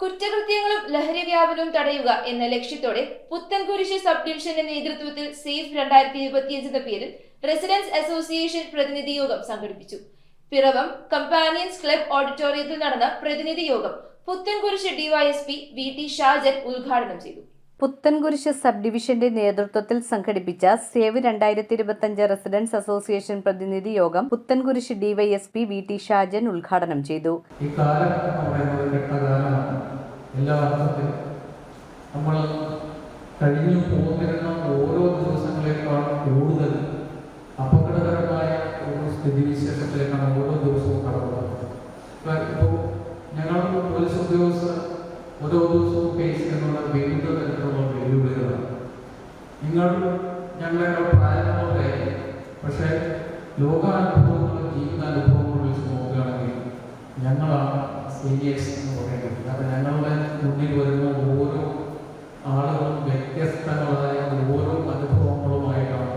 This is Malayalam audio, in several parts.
കുറ്റകൃത്യങ്ങളും ലഹരി വ്യാപനവും തടയുക എന്ന ലക്ഷ്യത്തോടെ പുത്തൻകുരിശ് സബ് ഡിവിഷന്റെ നേതൃത്വത്തിൽ സേഫ് 2025 എന്ന പേരിൽ റെസിഡൻസ് അസോസിയേഷൻ പ്രതിനിധി യോഗം സംഘടിപ്പിച്ചു. പിറവം കമ്പാനിയൻസ് ക്ലബ് ഓഡിറ്റോറിയത്തിൽ നടന്ന പ്രതിനിധി യോഗം പുത്തൻകുരിശ് ഡിവൈഎസ്പി VT ഷാജൻ ഉദ്ഘാടനം ചെയ്തു. പുത്തൻകുരിശ് സബ് ഡിവിഷന്റെ നേതൃത്വത്തിൽ സംഘടിപ്പിച്ച സേവ് 2025 റെസിഡൻസ് അസോസിയേഷൻ പ്രതിനിധി യോഗം പുത്തൻകുരിശ് ഡിവൈഎസ്പി VT ഷാജൻ ഉദ്ഘാടനം ചെയ്തു. ഈ കാലം ഘട്ടകാലമാണ്. എല്ലാ അർത്ഥത്തിലും നമ്മൾ കഴിഞ്ഞു പോന്നിരുന്ന ഓരോ ദിവസങ്ങളെക്കാൾ കൂടുതൽ അപകടകരമായ ഒരു സ്ഥിതിവിശേഷത്തിലേക്കാണ് ഓരോ ദിവസവും കടന്നത്. ഇപ്പോൾ ഞങ്ങൾ പോലീസ് ഉദ്യോഗസ്ഥർ ഓരോ ദിവസവും ഫേസ് ചെയ്യുന്ന വിവിധ തരത്തിലുള്ള വെല്ലുവിളികളാണ്. നിങ്ങൾ ഞങ്ങളെക്കാൾ പ്രായമുള്ളവരെ, പക്ഷേ ലോകാനുഭവങ്ങളും ജീവിതാനുഭവങ്ങളും വെച്ച് നോക്കുകയാണെങ്കിൽ ഞങ്ങളാണ് സീനിയേഴ്സ് എന്ന് പറയുന്നത്. കാരണം ഞങ്ങളുടെ മുന്നിൽ വരുന്ന ഓരോ ആളുകളും വ്യത്യസ്തങ്ങളായ ഓരോ അനുഭവങ്ങളുമായിട്ടാണ്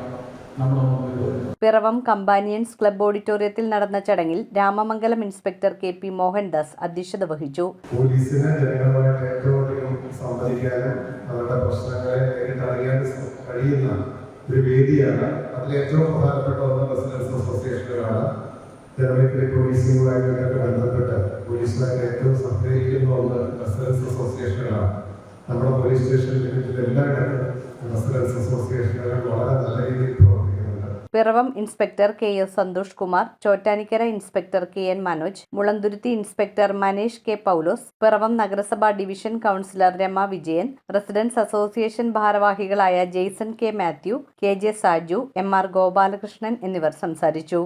നമ്മുടെ മുന്നിൽ വരുന്നത്. പിറവം കമ്പാനിയൻസ് ക്ലബ് ഓഡിറ്റോറിയത്തിൽ നടന്ന ചടങ്ങിൽ രാമമംഗലം ഇൻസ്പെക്ടർ KP മോഹൻദാസ് അധ്യക്ഷത വഹിച്ചു. പോലീസിന് ജനങ്ങളുമായിട്ട് ഏറ്റവും അധികം സംവദിക്കാനും അവരുടെ പ്രശ്നങ്ങളെ നേരിട്ടറിയാനും കഴിയുന്ന ഒരു വേദിയാണ്. അതിൽ ഏറ്റവും പ്രധാനപ്പെട്ട ഒന്ന് റെസിഡൻസ് അസോസിയേഷനുകളാണ്. ജനറൽ പോലീസിംഗുമായിട്ട് ബന്ധപ്പെട്ട് പോലീസുമായിട്ട് ഏറ്റവും സഹകരിക്കുന്ന ഒന്ന് റെസിഡൻസ് അസോസിയേഷനുകളാണ്. നമ്മുടെ പോലീസ് സ്റ്റേഷൻ ലിമിറ്റിൽ എല്ലായിടത്തും റെസിഡൻസ് അസോസിയേഷനുകൾ വളരെ നല്ല രീതിയിൽ പ്രവർത്തിക്കുന്നുണ്ട്. Piravom inspector KS Santhosh Kumar, Chottanikkara inspector KN Manoj, Mulanthuruthy inspector Manesh K Paulose, Piravom നഗരസഭാ division councillor Rama Vijayan, residence association ഭാരവാഹികളായ Jaison K Mathew, KJ Saju, MR Gopalakrishnan എന്നിവർ സംസാരിച്ചു.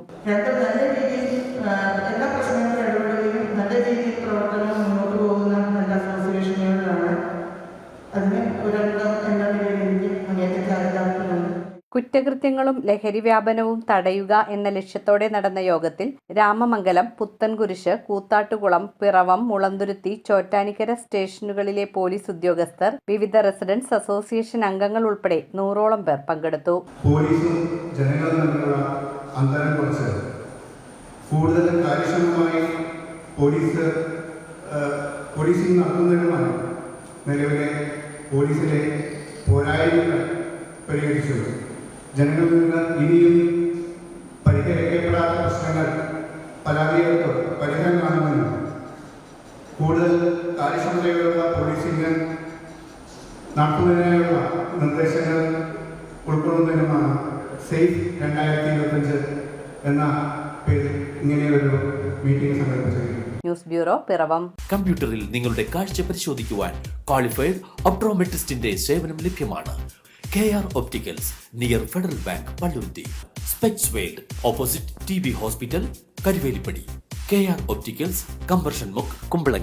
കുറ്റകൃത്യങ്ങളും ലഹരി വ്യാപനവും തടയുക എന്ന ലക്ഷ്യത്തോടെ നടന്ന യോഗത്തിൽ രാമമംഗലം, പുത്തൻകുരിശ്, കൂത്താട്ടുകുളം, പിറവം, മുളന്തുരുത്തി, ചോറ്റാനിക്കര സ്റ്റേഷനുകളിലെ പോലീസ് ഉദ്യോഗസ്ഥർ, വിവിധ റെസിഡൻസ് അസോസിയേഷൻ അംഗങ്ങൾ ഉൾപ്പെടെ 100ഓളം പേർ പങ്കെടുത്തു. പോലീസും ജനങ്ങളും തമ്മിലുള്ള അന്തരം കുറച്ച് കൂടുതൽ കാര്യക്ഷമമായി പോലീസിംഗ് നടത്തുന്നതിനുമായി നിലവിലെ പോലീസിലെ പോരായ്മകൾ പരിഹരിച്ചു. ജനങ്ങളിൽ നിന്ന് ഇനിയും പരിഹരിക്കപ്പെടാത്ത പ്രശ്നങ്ങൾ പരാതികൾക്ക് പരിഹാരം കാണുമെന്നും കൂടുതൽ കാര്യക്ഷമതയുള്ള പോലീസിംഗ് നടത്തുന്നതിനായുള്ള നിർദ്ദേശങ്ങൾ ഉൾക്കൊള്ളുന്നതിനുമാണ് സേഫ് 2025 എന്ന പേരിൽ ഇങ്ങനെയൊരു മീറ്റിംഗ് സംഘടിപ്പിച്ചിരിക്കുന്നത്. News bureau, Piravam. കമ്പ്യൂട്ടറിൽ നിങ്ങളുടെ കാഴ്ച പരിശോധിക്കുവാൻ ക്വാളിഫൈഡ് ഒപ്ട്രോമെട്രിസ്റ്റിന്റെ സേവനം ലഭ്യമാണ്. KR opticals, near federal bank, Palluruthy. Specs world, opposite TB hospital, Karuvelippady. KR opticals, കമ്പർഷൻ മുക്ക്, കുമ്പളങ്ങി.